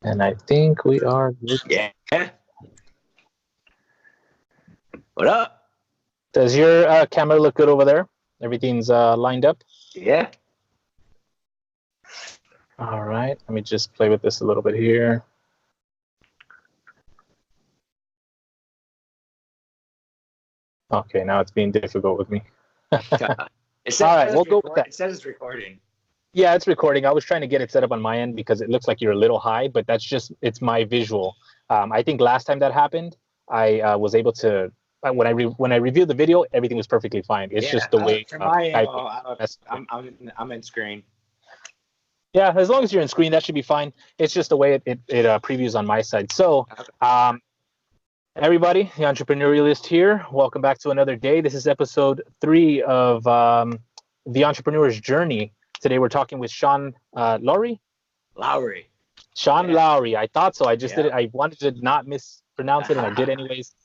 And I think we are good. Yeah. What up? Does your camera look good over there? Everything's lined up? Yeah. All right. Let me just play with this a little bit here. Okay, now it's being difficult with me. It says All right, we'll go with that. It says it's recording. Yeah, it's recording. I was trying to get it set up on my end because it looks like you're a little high, but it's my visual. I think last time that happened, I was able to, when I reviewed the video, everything was perfectly fine. It's just the way. From my angle, I'm in screen. Yeah, as long as you're in screen, that should be fine. It's just the way it previews on my side. So, everybody, the Entrepreneurialist here. Welcome back to another day. This is episode 3 of The Entrepreneur's Journey. Today we're talking with Sean Lowery. Sean Lowery. I thought so. I just did it. I wanted to not mispronounce it, and I did anyways.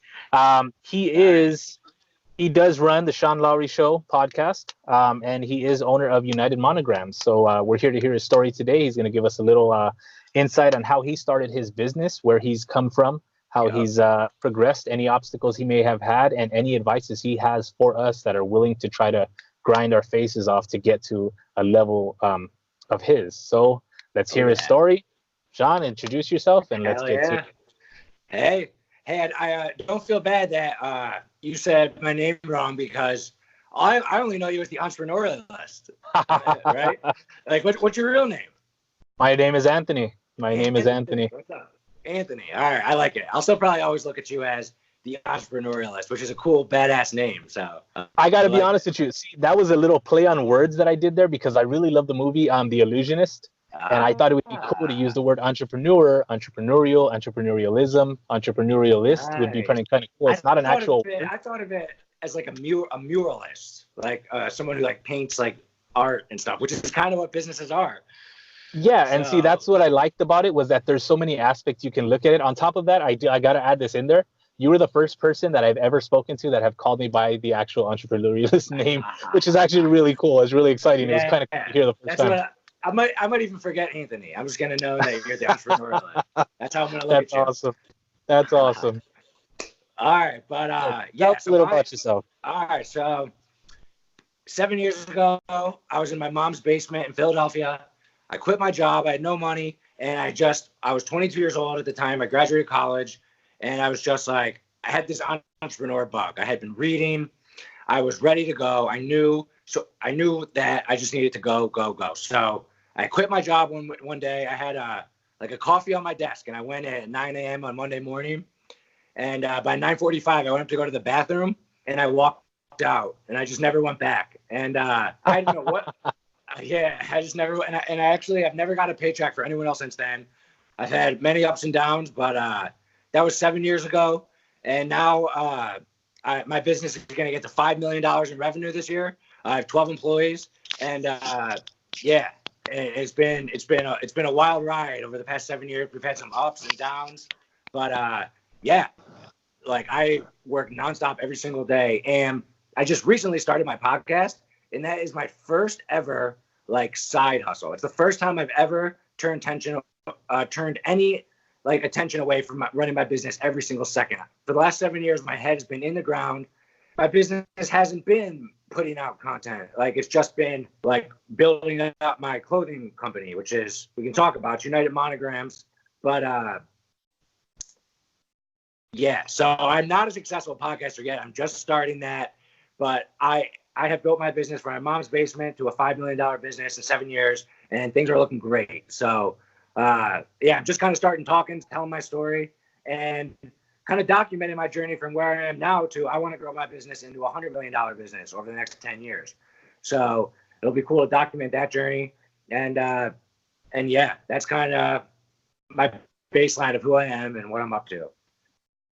He does run the Sean Lowery Show podcast, and he is owner of United Monograms. So we're here to hear his story today. He's going to give us a little insight on how he started his business, where he's come from, how he's progressed, any obstacles he may have had, and any advices he has for us that are willing to try to grind our faces off to get to a level of his. So let's hear his story. Sean, introduce yourself and let's get to it. Hey, I don't feel bad that you said my name wrong because I only know you as the Entrepreneurialist, right? Like, what's your real name? My name is Anthony. What's up? Anthony. All right, I like it. I'll still probably always look at you as the Entrepreneurialist, which is a cool, badass name. So I got to be honest with you. See, that was a little play on words that I did there because I really love the movie The Illusionist. And I thought it would be cool to use the word entrepreneur, entrepreneurial, entrepreneurialism, entrepreneurialist would be kind of cool. It's not an actual. I thought of it as like a muralist, like someone who like paints like art and stuff, which is kind of what businesses are. Yeah, and see, that's what I liked about it was that there's so many aspects you can look at it. On top of that, I got to add this in there. You were the first person that I've ever spoken to that have called me by the actual entrepreneurialist name, which is actually really cool. It's really exciting. It was kind of cool to hear the first time. I might even forget Anthony. I'm just gonna know that you're the entrepreneurialist. That's how I'm gonna look at you. That's awesome. That's awesome. All right, but tell us a little about yourself. All right, so 7 years ago, I was in my mom's basement in Philadelphia. I quit my job. I had no money, and I was 22 years old at the time. I graduated college, and I was just like, I had this entrepreneur bug. I had been reading. I was ready to go. I knew that I just needed to go. So I quit my job one day. I had a coffee on my desk, and I went at 9 a.m. on Monday morning. And by 9:45, I went up to go to the bathroom, and I walked out, and I just never went back. And I didn't know what. I just never. And I've never got a paycheck for anyone else since then. I've had many ups and downs, but that was 7 years ago. And now my business is going to get to $5 million in revenue this year. I have 12 employees, and it's been a wild ride over the past 7 years. We've had some ups and downs, but like I work nonstop every single day, and I just recently started my podcast, and that is my first ever like side hustle. It's the first time I've ever turned any like attention away from running my business every single second. For the last 7 years, my head has been in the ground. My business hasn't been putting out content. Like it's just been like building up my clothing company, which is, we can talk about United Monograms. But so I'm not a successful podcaster yet. I'm just starting that. But I have built my business from my mom's basement to a $5 million business in 7 years, and things are looking great. So I'm just kind of starting talking, telling my story, and kind of documenting my journey from where I am now to I want to grow my business into a $100 million business over the next 10 years. So it'll be cool to document that journey. And that's kind of my baseline of who I am and what I'm up to.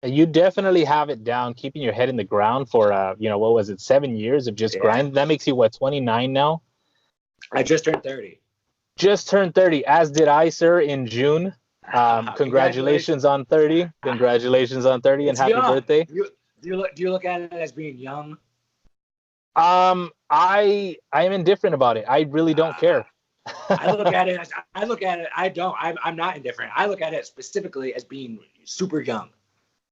You definitely have it down, keeping your head in the ground for, what was it, 7 years of just grind? That makes you, 29 now? I just turned 30. Just turned 30, as did I, sir, in June. Congratulations on 30. Congratulations on 30 and happy birthday. Do you look at it as being young? I am indifferent about it. I really don't care. I look at it. I'm not indifferent. I look at it specifically as being super young.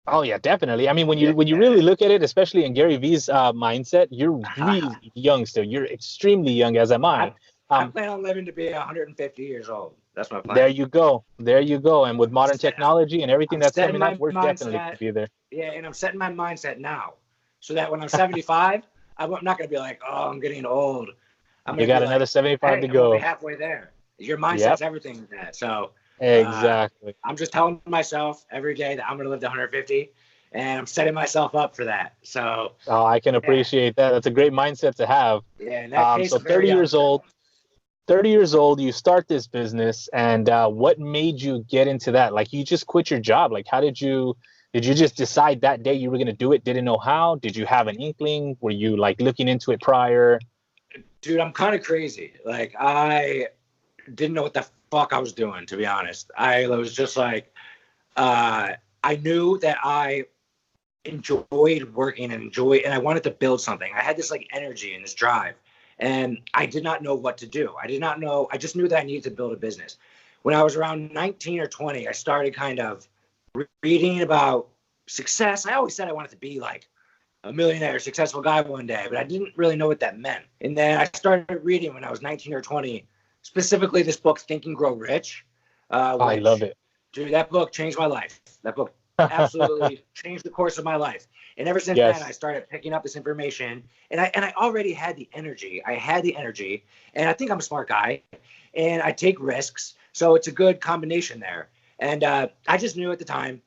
Oh yeah, definitely. I mean, when you Yeah. really look at it, especially in Gary Vee's mindset, you're really young still. You're extremely young, as am I. I plan on living to be 150 years old. That's my plan. There you go. There you go. And with modern technology and everything I'm that's setting coming up, my we're definitely mindset. gonna be there. Yeah, and I'm setting my mindset now, so that when I'm 75, I'm not gonna be like, oh, I'm getting old. I'm You gonna got be another like, 75 hey, to I'm only go. halfway there. Your mindset's Yep, everything in that. So exactly. I'm just telling myself every day that I'm gonna live to 150, and I'm setting myself up for that. So Oh, I can yeah, appreciate that. That's a great mindset to have. yeah. In that case, So I'm very 30 young years still. old, 30 years old, you start this business, and what made you get into that? Like, you just quit your job. Like, how did you just decide that day you were going to do it? Didn't know how? Did you have an inkling? Were you like looking into it prior? Dude, I'm kind of crazy. Like, I didn't know what the fuck I was doing, to be honest. I was just like, I knew that I enjoyed working and I wanted to build something. I had this like energy and this drive, and I did not know what to do. I did not know. I just knew that I needed to build a business. When I was around 19 or 20, I started kind of reading about success. I always said I wanted to be like a millionaire, successful guy one day, but I didn't really know what that meant. And then I started reading when I was 19 or 20, specifically this book, Think and Grow Rich, Oh, I love which, it. dude, that book changed my life. That book absolutely changed the course of my life. And ever since then, I Yes. started picking up this information, and I already had the energy. I had the energy, and I think I'm a smart guy, and I take risks, so it's a good combination there. And I just knew at the time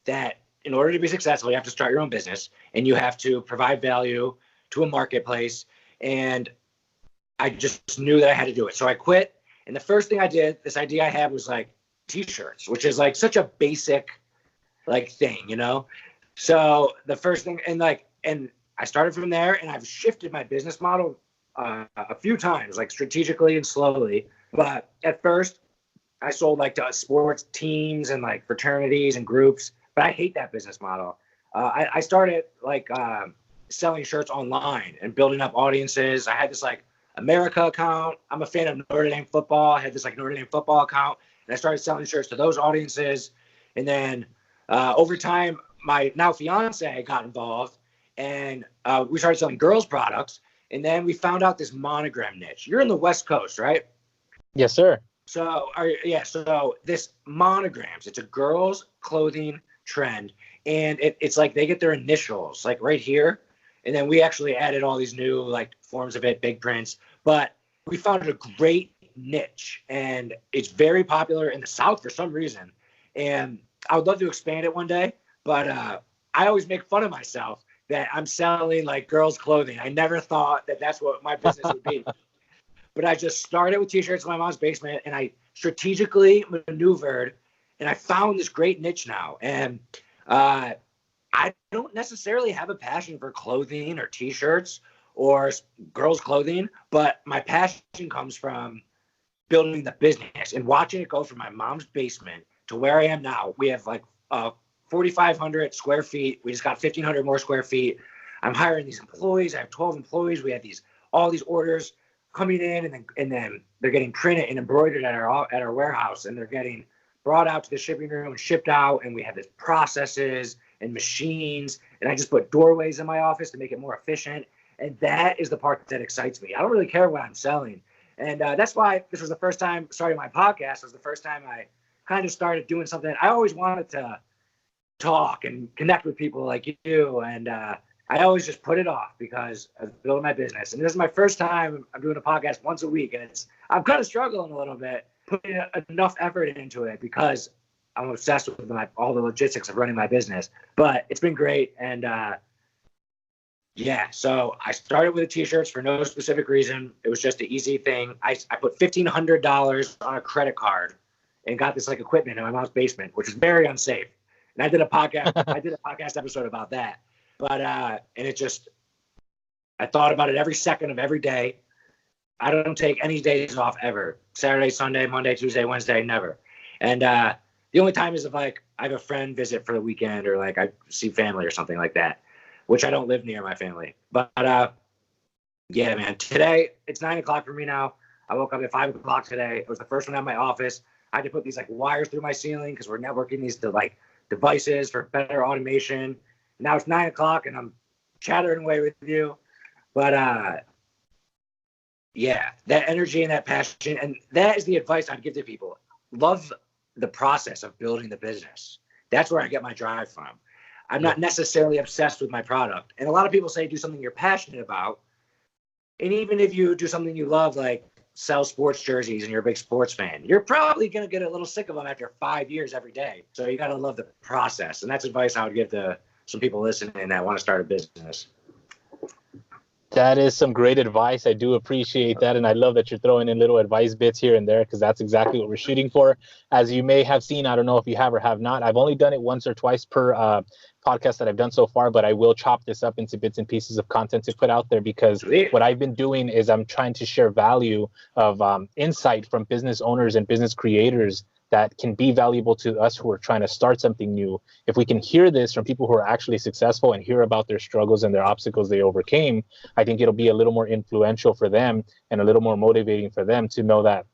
that in order to be successful, you have to start your own business, and you have to provide value to a marketplace. And I just knew that I had to do it, so I quit. And the first thing I did, this idea I had was like t-shirts, which is like such a basic like thing, you know? So the first thing, and I started from there, and I've shifted my business model a few times, like strategically and slowly. But at first, I sold like to sports teams and like fraternities and groups, but I hate that business model. I started like selling shirts online and building up audiences. I had this like America account. I'm a fan of Notre Dame football. I had this like Notre Dame football account, and I started selling shirts to those audiences. And then over time, my now fiance got involved, and we started selling girls' products. And then we found out this monogram niche. You're in the West Coast, right? Yes, sir. So this monograms, it's a girls' clothing trend, and it's like they get their initials like right here, and then we actually added all these new like forms of it, big prints. But we found a great niche, and it's very popular in the South for some reason. And I would love to expand it one day, but I always make fun of myself that I'm selling like girls' clothing. I never thought that that's what my business would be. But I just started with t-shirts in my mom's basement, and I strategically maneuvered, and I found this great niche now. And I don't necessarily have a passion for clothing or t-shirts or girls' clothing, but my passion comes from building the business and watching it go from my mom's basement to where I am now. We have like 4,500 square feet. We just got 1,500 more square feet. I'm hiring these employees. I have 12 employees. We have all these orders coming in, and then they're getting printed and embroidered at our warehouse, and they're getting brought out to the shipping room and shipped out. And we have these processes and machines, and I just put doorways in my office to make it more efficient. And that is the part that excites me. I don't really care what I'm selling. And that's why this was the first time starting my podcast. It was the first time I kind of started doing something. I always wanted to talk and connect with people like you. And I always just put it off because I was building my business. And this is my first time I'm doing a podcast once a week. And I'm kind of struggling a little bit, putting enough effort into it because I'm obsessed with all the logistics of running my business. But it's been great. And yeah, so I started with the t-shirts for no specific reason. It was just an easy thing. I put $1,500 on a credit card and got this like equipment in my mom's basement, which is very unsafe. And I did a podcast episode about that. But and it just, I thought about it every second of every day. I don't take any days off ever. Saturday, Sunday, Monday, Tuesday, Wednesday, never. And the only time is if like I have a friend visit for the weekend or like I see family or something like that, which I don't live near my family. But yeah, man, today it's 9 o'clock for me now. I woke up at 5 o'clock today. It was the first one at my office. I had to put these like wires through my ceiling because we're networking these to like devices for better automation. Now it's 9 o'clock and I'm chattering away with you. But yeah, that energy and that passion, and that is the advice I'd give to people. Love the process of building the business. That's where I get my drive from. I'm not necessarily obsessed with my product. And a lot of people say do something you're passionate about. And even if you do something you love, like sell sports jerseys and you're a big sports fan, you're probably going to get a little sick of them after 5 years every day. So you got to love the process. And that's advice I would give to some people listening that want to start a business. That is some great advice. I do appreciate that. And I love that you're throwing in little advice bits here and there, because that's exactly what we're shooting for. As you may have seen, I don't know if you have or have not, I've only done it once or twice per podcast that I've done so far, but I will chop this up into bits and pieces of content to put out there, because what I've been doing is I'm trying to share value of insight from business owners and business creators that can be valuable to us who are trying to start something new. If we can hear this from people who are actually successful and hear about their struggles and their obstacles they overcame, I think it'll be a little more influential for them and a little more motivating for them to know that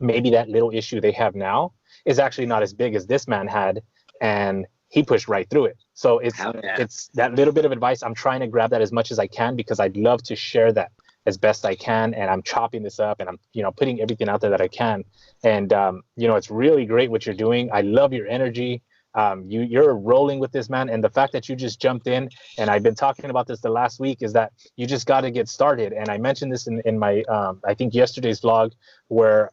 maybe that little issue they have now is actually not as big as this man had, and he pushed right through it. So it's that little bit of advice. I'm trying to grab that as much as I can, because I'd love to share that as best I can. And I'm chopping this up and I'm, putting everything out there that I can. And, it's really great what you're doing. I love your energy. You're rolling with this, man. And the fact that you just jumped in, and I've been talking about this the last week, is that you just got to get started. And I mentioned this in my, I think yesterday's vlog, where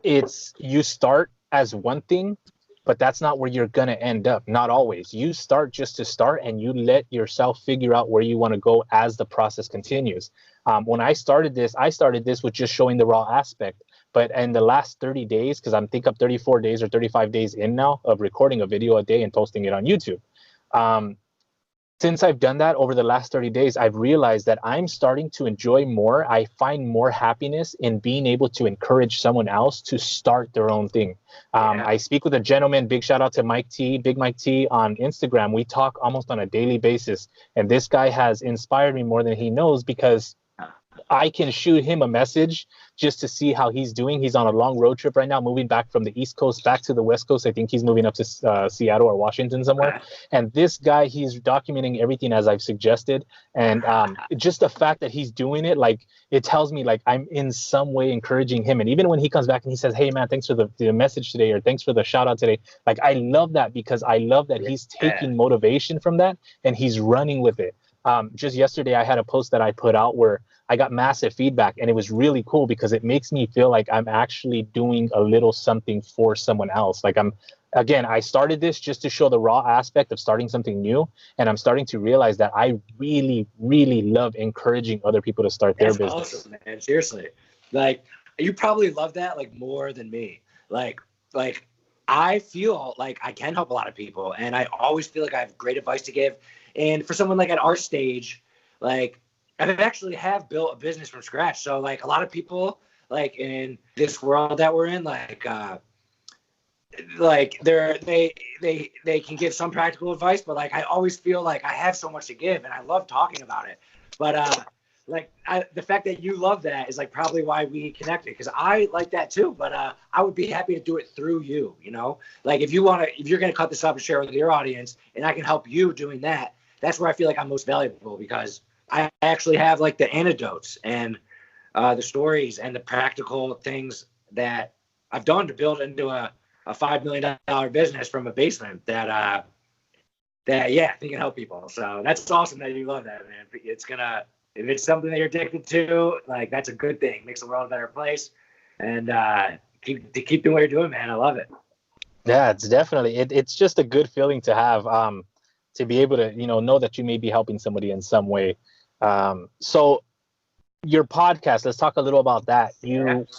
it's, you start as one thing, but that's not where you're going to end up. Not always. You start just to start, and you let yourself figure out where you want to go as the process continues. When I started this with just showing the raw aspect. But in the last 30 days, because I think I'm 34 days or 35 days in now of recording a video a day and posting it on YouTube. Since I've done that over the last 30 days, I've realized that I'm starting to enjoy more. I find more happiness in being able to encourage someone else to start their own thing. I speak with a gentleman, big shout out to Big Mike T on Instagram. We talk almost on a daily basis. And this guy has inspired me more than he knows, because I can shoot him a message just to see how he's doing. He's on a long road trip right now, moving back from the East Coast back to the West Coast. I think he's moving up to Seattle or Washington somewhere. And this guy, he's documenting everything as I've suggested. And just the fact that he's doing it, like, it tells me like I'm in some way encouraging him. And even when he comes back and he says, hey, man, thanks for the message today, or thanks for the shout out today. Like, I love that, because I love that he's taking motivation from that and he's running with it. Just yesterday, I had a post that I put out where I got massive feedback, and it was really cool because it makes me feel like I'm actually doing a little something for someone else. Like, I started this just to show the raw aspect of starting something new. And I'm starting to realize that I really, really love encouraging other people to start their business. That's awesome, man. Seriously. Like, you probably love that like more than me. Like I feel like I can help a lot of people, and I always feel like I have great advice to give. And for someone like at our stage, like, I actually have built a business from scratch. So like a lot of people like in this world that we're in, they can give some practical advice, but like I always feel like I have so much to give, and I love talking about it. But the fact that you love that is like probably why we connected, because I like that too. But I would be happy to do it through you. Like if you're gonna cut this up and share with your audience, and I can help you doing that, that's where I feel like I'm most valuable, because I actually have like the anecdotes and the stories and the practical things that I've done to build into a $5 million business from a basement that they can help people. So that's awesome that you love that, man. If it's something that you're addicted to, like, that's a good thing. Makes the world a better place. And keep doing what you're doing, man. I love it. Yeah, it's definitely, it's just a good feeling to have, to be able to, know that you may be helping somebody in some way. So your podcast, let's talk a little about that.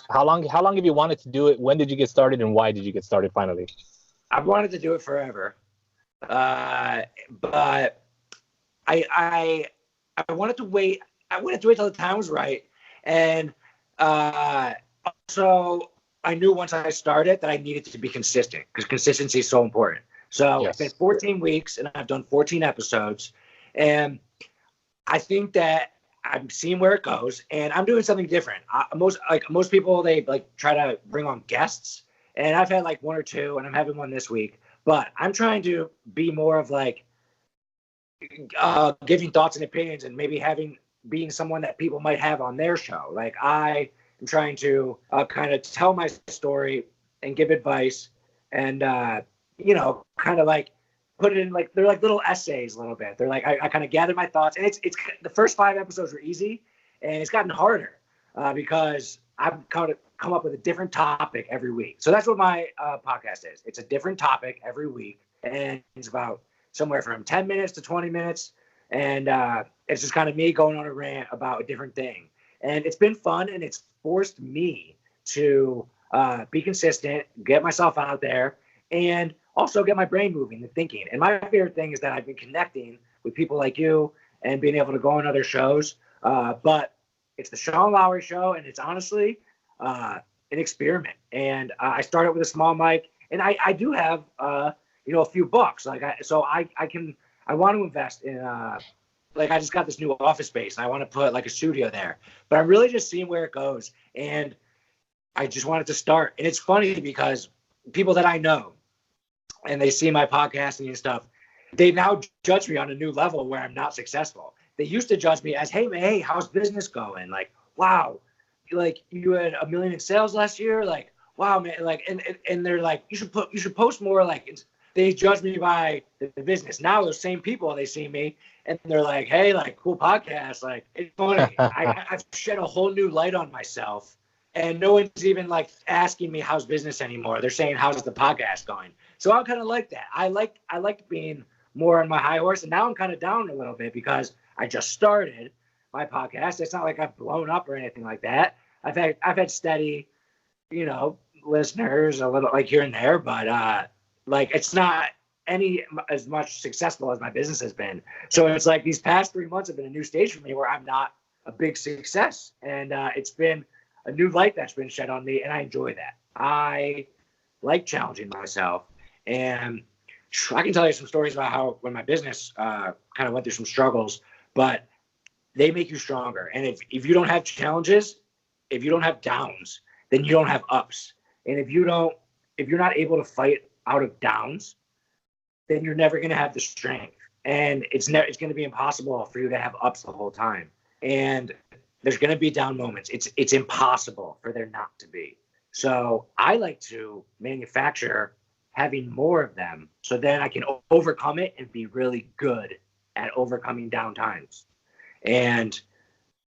How long have you wanted to do it? When did you get started, and why did you get started finally? I've wanted to do it forever. But I wanted to wait. I wanted to wait till the time was right. And also I knew once I started that I needed to be consistent, because consistency is so important. So It's been 14 weeks and I've done 14 episodes. And I think that I'm seeing where it goes, and I'm doing something different. Most people, they like try to bring on guests, and I've had like one or two, and I'm having one this week. But I'm trying to be more of like giving thoughts and opinions, and maybe being someone that people might have on their show. Like I am trying to kind of tell my story and give advice, and kind of like put it in, like they're like little essays a little bit. They're like I kind of gather my thoughts, and it's the first 5 episodes were easy, and it's gotten harder because I've kind of come up with a different topic every week. So that's what my podcast is. It's a different topic every week, and it's about somewhere from 10 minutes to 20 minutes, and it's just kind of me going on a rant about a different thing. And it's been fun, and it's forced me to be consistent, get myself out there, and also get my brain moving and thinking. And my favorite thing is that I've been connecting with people like you and being able to go on other shows. But it's the Sean Lowery Show, and it's honestly an experiment. And I started with a small mic, and I do have a few bucks. I want to invest in I just got this new office space, and I want to put like a studio there. But I'm really just seeing where it goes, and I just wanted to start. And it's funny because people that I know, and they see my podcasting and stuff, they now judge me on a new level where I'm not successful. They used to judge me as, hey, how's business going? Like, wow, like you had $1 million in sales last year. Like, wow, man. Like, and they're like, you should post more. Like, they judge me by the business. Now those same people, they see me and they're like, hey, like, cool podcast. Like, it's funny. I've shed a whole new light on myself, and no one's even like asking me how's business anymore. They're saying, how's the podcast going? So I'm kind of like that. I like being more on my high horse, and now I'm kind of down a little bit because I just started my podcast. It's not like I've blown up or anything like that. I've had steady, listeners a little like here and there, but like it's not any as much successful as my business has been. So it's like these past 3 months have been a new stage for me where I'm not a big success, and it's been a new light that's been shed on me, and I enjoy that. I like challenging myself, and I can tell you some stories about how when my business kind of went through some struggles, but they make you stronger. And if you don't have challenges, if you don't have downs, then you don't have ups. And if you're not able to fight out of downs, then you're never going to have the strength. And it's going to be impossible for you to have ups the whole time. And there's going to be down moments. It's impossible for there not to be. So I like to manufacture having more of them, so then I can overcome it and be really good at overcoming down times. And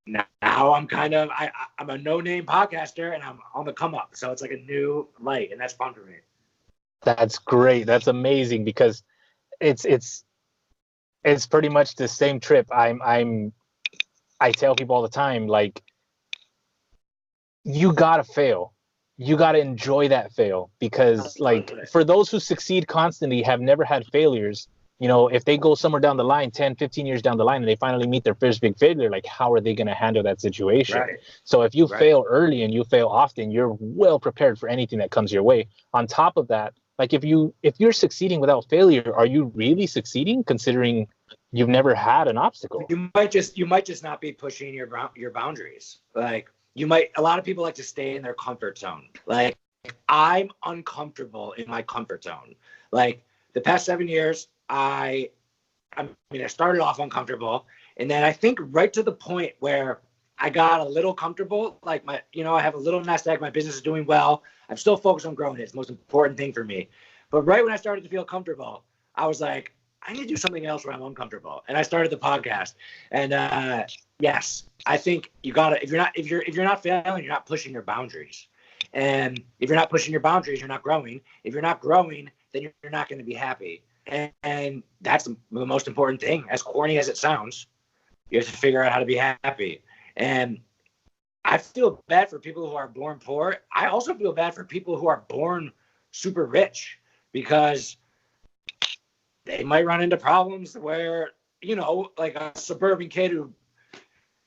now I'm I'm a no-name podcaster, and I'm on the come up. So it's like a new light, and that's fun for me. That's great. That's amazing, because it's pretty much the same trip. I tell people all the time, like, you gotta fail. You got to enjoy that fail, because like for those who succeed constantly, have never had failures, if they go somewhere down the line, 10, 15 years down the line, and they finally meet their first big failure, like how are they going to handle that situation? Right. So if you fail early and you fail often, you're well prepared for anything that comes your way. On top of that, like if you're succeeding without failure, are you really succeeding, considering you've never had an obstacle? You might just not be pushing your boundaries. Like, a lot of people like to stay in their comfort zone. Like, I'm uncomfortable in my comfort zone. Like the past 7 years, I started off uncomfortable, and then I think right to the point where I got a little comfortable, like I have a little nest egg, my business is doing well. I'm still focused on growing it. It's the most important thing for me. But right when I started to feel comfortable, I was like, I need to do something else where I'm uncomfortable. And I started the podcast. And yes, I think you gotta, if you're not failing, you're not pushing your boundaries. And if you're not pushing your boundaries, you're not growing. If you're not growing, then you're not going to be happy. And that's the most important thing. As corny as it sounds, you have to figure out how to be happy. And I feel bad for people who are born poor. I also feel bad for people who are born super rich, because they might run into problems where, like a suburban kid who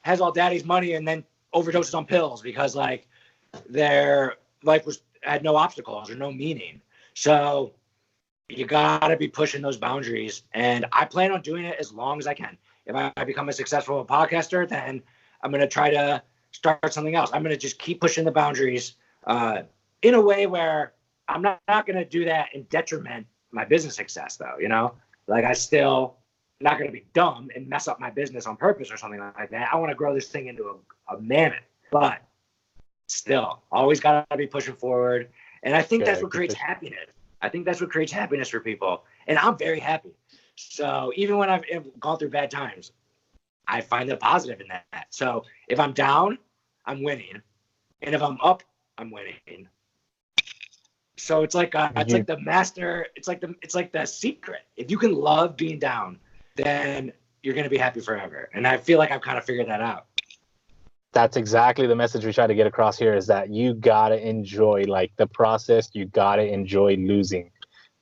has all daddy's money and then overdoses on pills because like their life had no obstacles or no meaning. So you gotta be pushing those boundaries, and I plan on doing it as long as I can. If I become a successful podcaster, then I'm going to try to start something else. I'm going to just keep pushing the boundaries in a way where I'm not going to do that in detriment my business success, though, you know? Like, I still not going to be dumb and mess up my business on purpose or something like that. I want to grow this thing into a mammoth, but still always got to be pushing forward. And I think that's what creates happiness. I think that's what creates happiness for people. And I'm very happy. So even when I've gone through bad times, I find the positive in that. So if I'm down, I'm winning. And if I'm up, I'm winning. So it's like the master, it's like the secret. If you can love being down, then you're going to be happy forever. And I feel like I've kind of figured that out. That's exactly the message we try to get across here, is that you got to enjoy like the process. You got to enjoy losing,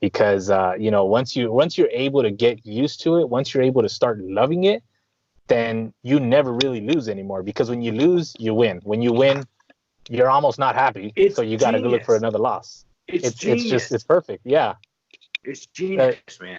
because once you're able to get used to it, once you're able to start loving it, then you never really lose anymore, because when you lose, you win. When you win, you're almost not happy. So you got to go look for another loss. It's perfect. Yeah. It's genius, man.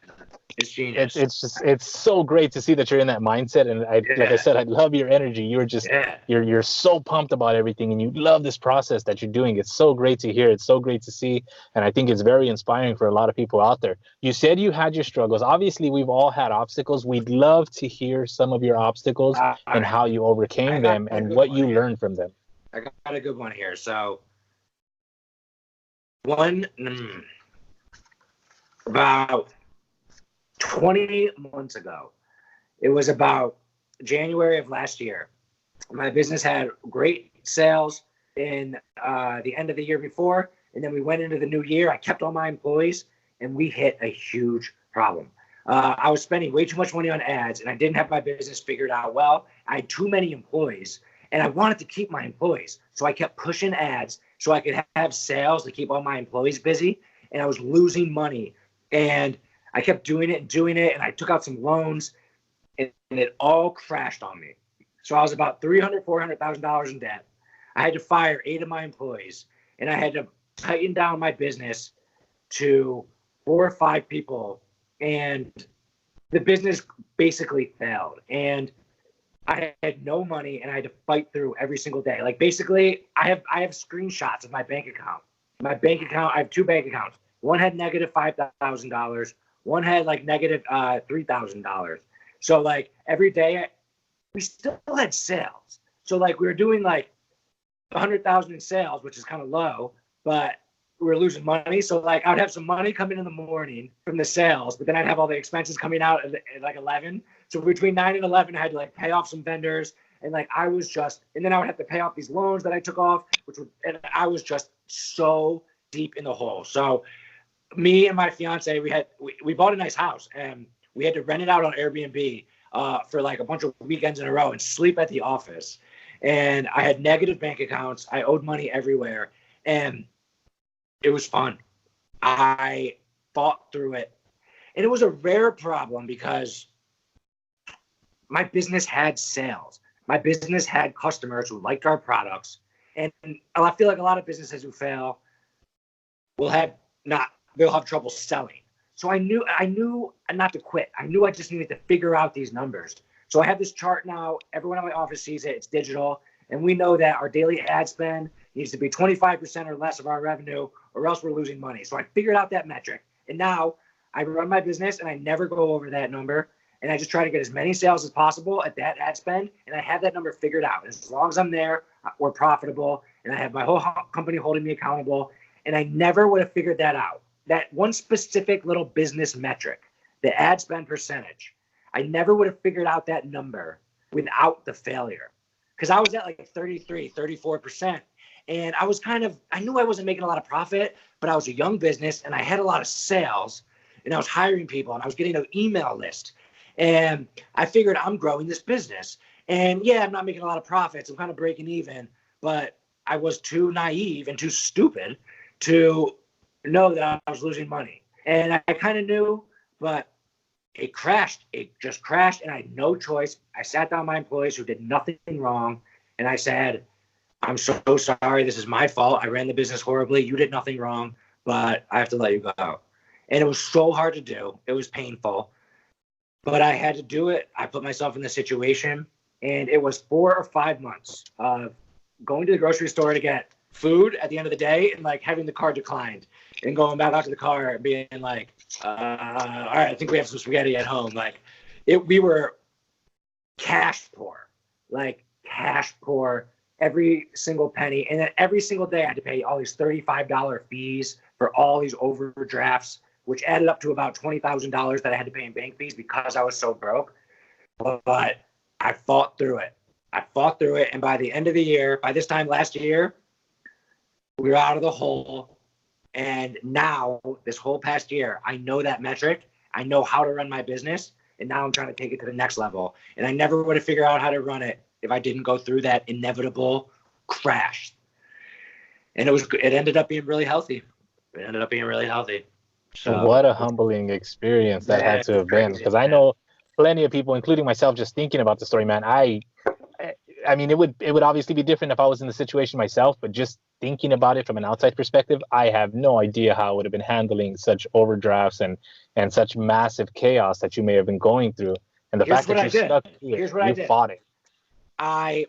It's genius. It's so great to see that you're in that mindset. And like I said, I love your energy. You're just, you're so pumped about everything, and you love this process that you're doing. It's so great to hear. It's so great to see. And I think it's very inspiring for a lot of people out there. You said you had your struggles. Obviously, we've all had obstacles. We'd love to hear some of your obstacles and how you overcame them and what you learned from them. I got a good one here. So about 20 months ago, it was about January of last year, my business had great sales in the end of the year before, and then we went into the new year. I kept all my employees, and we hit a huge problem. I was spending way too much money on ads, and I didn't have my business figured out well. I had too many employees, and I wanted to keep my employees, so I kept pushing ads so I could have sales to keep all my employees busy, and I was losing money. And I kept doing it, and I took out some loans, and it all crashed on me. So I was about $400,000 in debt. I had to fire 8 of my employees, and I had to tighten down my business to 4 or 5 people, and the business basically failed. And I had no money, and I had to fight through every single day. Like, basically, I have screenshots of my bank account. I have 2 bank accounts. One had negative $5,000. One had like negative $3,000. So like every day we still had sales. So like we were doing like 100,000 in sales, which is kind of low, but we were losing money. So like I would have some money come in the morning from the sales, but then I'd have all the expenses coming out at like 11. So between 9 and 11, I had to like pay off some vendors, and like I was just, and then I would have to pay off these loans that I took off, and I was just so deep in the hole. So me and my fiance, we bought a nice house, and we had to rent it out on Airbnb for like a bunch of weekends in a row and sleep at the office. And I had negative bank accounts. I owed money everywhere, and it was fun. I fought through it, and it was a rare problem because my business had sales. My business had customers who liked our products, and I feel like a lot of businesses who fail they'll have trouble selling. So I knew not to quit. I knew I just needed to figure out these numbers. So I have this chart now. Everyone in my office sees it. It's digital. And we know that our daily ad spend needs to be 25% or less of our revenue, or else we're losing money. So I figured out that metric. And now I run my business, and I never go over that number. And I just try to get as many sales as possible at that ad spend. And I have that number figured out. As long as I'm there, we're profitable. And I have my whole company holding me accountable. And I never would have figured that out. That one specific little business metric, the ad spend percentage, I never would have figured out that number without the failure. Because I was at like 33, 34%. And I knew I wasn't making a lot of profit, but I was a young business, and I had a lot of sales, and I was hiring people, and I was getting an email list. And I figured I'm growing this business. And yeah, I'm not making a lot of profits. I'm kind of breaking even, but I was too naive and too stupid to know that I was losing money. And I kind of knew, but it crashed. It just crashed, and I had no choice. I sat down my employees who did nothing wrong, and I said, I'm so sorry. This is my fault. I ran the business horribly. You did nothing wrong, but I have to let you go. And it was so hard to do. It was painful, but I had to do it. I put myself in the situation, And it was 4 or 5 months of going to the grocery store to get food at the end of the day and like having the card declined and going back out to the car and being like, all right, I think we have some spaghetti at home. Like we were cash poor, every single penny. And then every single day I had to pay all these $35 fees for all these overdrafts, which added up to about $20,000 that I had to pay in bank fees because I was so broke. But I fought through it. And by the end of the year, by this time last year, we were out of the hole. And now, this whole past year, I know that metric. I know how to run my business. And now I'm trying to take it to the next level. And I never would have figured out how to run it if I didn't go through that inevitable crash. And it ended up being really healthy. So what a humbling experience that had to have been. Because I know plenty of people, including myself, just thinking about the story, man. I mean, it would obviously be different if I was in the situation myself, but just thinking about it from an outside perspective, I have no idea how I would have been handling such overdrafts and such massive chaos that you may have been going through. And the fact that you stuck through it, you fought it. I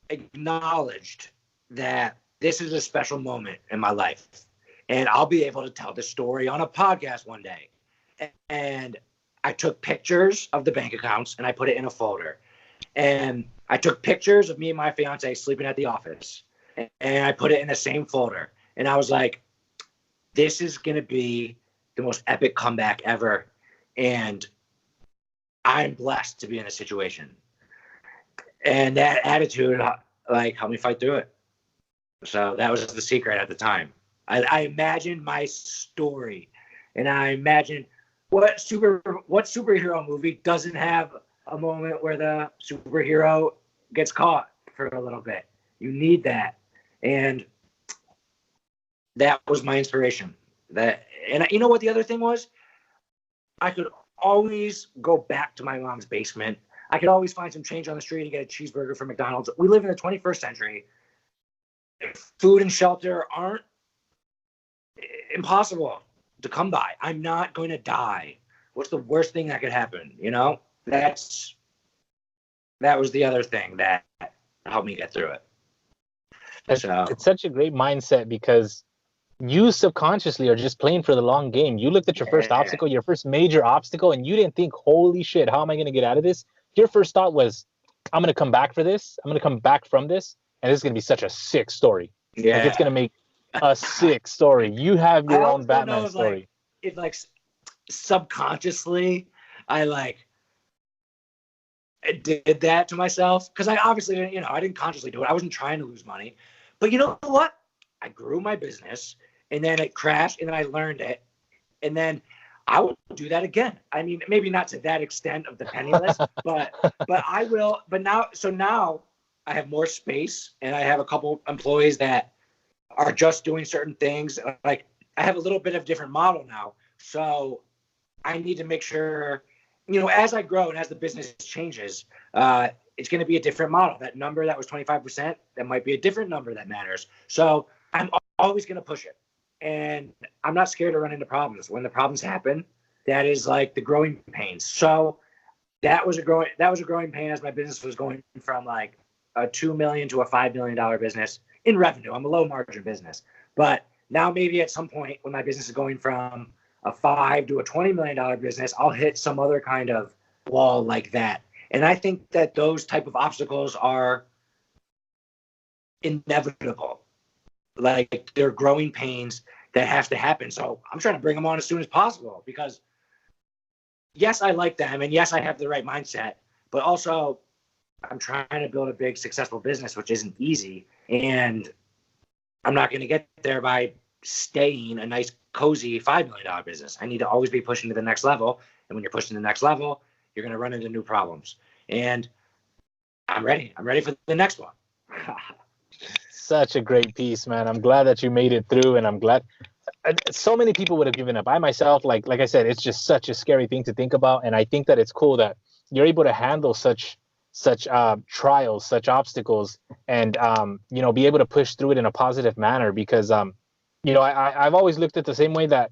acknowledged that this is a special moment in my life, and I'll be able to tell the story on a podcast one day. And I took pictures of the bank accounts and I put it in a folder. And I took pictures of me and my fiance sleeping at the office, and I put it in the same folder. And I was like, this is going to be the most epic comeback ever. And I'm blessed to be in this situation. And that attitude, like, helped me fight through it. So that was the secret at the time. I imagined my story, and I imagined what superhero movie doesn't have a moment where the superhero gets caught for a little bit. You need that. And that was my inspiration. And you know what the other thing was? I could always go back to my mom's basement. I could always find some change on the street and get a cheeseburger from McDonald's. We live in the 21st century. Food and shelter aren't impossible to come by. I'm not going to die. What's the worst thing that could happen? You know, that was the other thing that helped me get through it. It's such a great mindset because you subconsciously are just playing for the long game. You looked at your first obstacle, your first major obstacle, and you didn't think, holy shit, how am I going to get out of this? Your first thought was, I'm going to come back for this. I'm going to come back from this. And this is going to be such a sick story. Yeah. Like, it's going to make a sick story. You have your own Batman story. Like subconsciously, I did that to myself. Because I obviously, I didn't consciously do it. I wasn't trying to lose money. But you know what? I grew my business, and then it crashed, and then I learned it. And then I will do that again. I mean, maybe not to that extent of the penniless, but I will. But now I have more space, and I have a couple employees that are just doing certain things. Like, I have a little bit of different model now. So I need to make sure, as I grow and as the business changes, it's going to be a different model. That number that was 25%, that might be a different number that matters. So I'm always going to push it. And I'm not scared to run into problems. When the problems happen, that is like the growing pains. So that was a growing pain as my business was going from like a $2 million to a $5 million business in revenue. I'm a low margin business. But now maybe at some point when my business is going from a $5 to a $20 million business, I'll hit some other kind of wall like that. And I think that those type of obstacles are inevitable. Like, they're growing pains that have to happen. So I'm trying to bring them on as soon as possible because, yes, I like them. And yes, I have the right mindset. But also, I'm trying to build a big, successful business, which isn't easy. And I'm not going to get there by staying a nice, cozy $5 million business. I need to always be pushing to the next level. And when you're pushing to the next level, you're going to run into new problems. And I'm ready. I'm ready for the next one. Such a great piece, man. I'm glad that you made it through, and I'm glad so many people would have given up. I myself, like I said, it's just such a scary thing to think about. And I think that it's cool that you're able to handle such trials, such obstacles, and be able to push through it in a positive manner because I've always looked at the same way that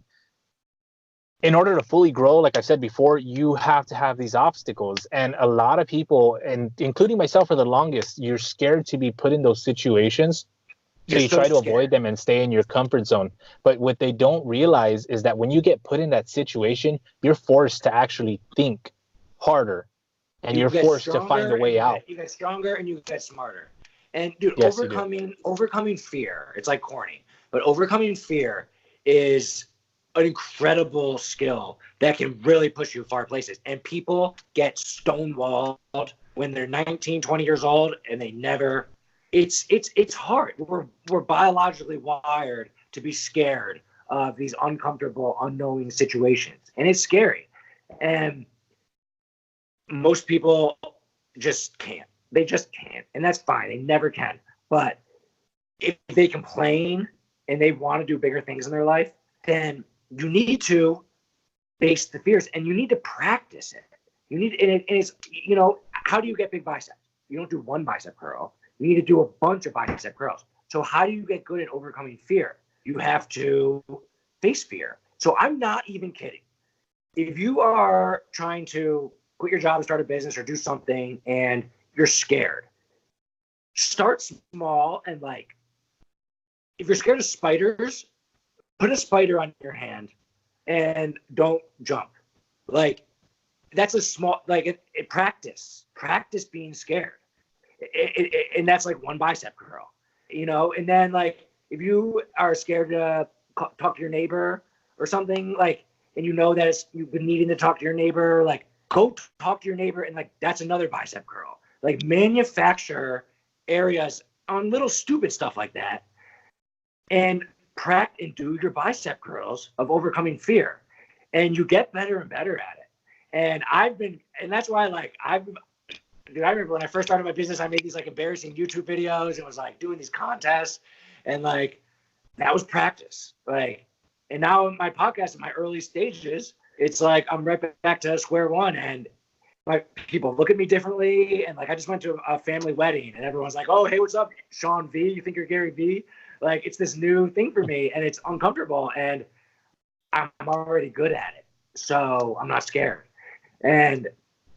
in order to fully grow, like I said before, you have to have these obstacles. And a lot of people, and including myself for the longest, you're scared to be put in those situations. So You're you so try to scared. avoid them and stay in your comfort zone. But what they don't realize is that when you get put in that situation, you're forced to actually think harder, and You you're get forced to find stronger a and way out. you get stronger and you get smarter. And dude, Yes, you do. overcoming fear, it's like corny, but overcoming fear is an incredible skill that can really push you far places. And people get stonewalled when they're 19, 20 years old and they never it's hard. We're biologically wired to be scared of these uncomfortable, unknowing situations. And it's scary. And most people just can't. They just can't. And that's fine. They never can. But if they complain and they want to do bigger things in their life, then you need to face the fears and you need to practice it. You need, and it's, you know, how do you get big biceps? You don't do one bicep curl. You need to do a bunch of bicep curls. So how do you get good at overcoming fear? You have to face fear. So I'm not even kidding. If you are trying to quit your job and start a business or do something and you're scared, start small. And like, if you're scared of spiders, put a spider on your hand and don't jump. Like, that's a small, like, practice being scared. And that's like one bicep curl, you know? And then like, if you are scared to talk to your neighbor or something, like, and you know that you've been needing to talk to your neighbor, like, go talk to your neighbor, and like, that's another bicep curl. Like, manufacture areas on little stupid stuff like that, and practice and do your bicep curls of overcoming fear, and you get better and better at it. And that's why, like, dude, I remember when I first started my business, I made these like embarrassing YouTube videos and was like doing these contests, and like, that was practice. Like, and now in my podcast, in my early stages, it's like I'm right back to square one, and like, people look at me differently. And like, I just went to a family wedding, and everyone's like, "Oh, hey, what's up, Sean V? You think you're Gary V?" Like, it's this new thing for me, and it's uncomfortable, and I'm already good at it, so I'm not scared. And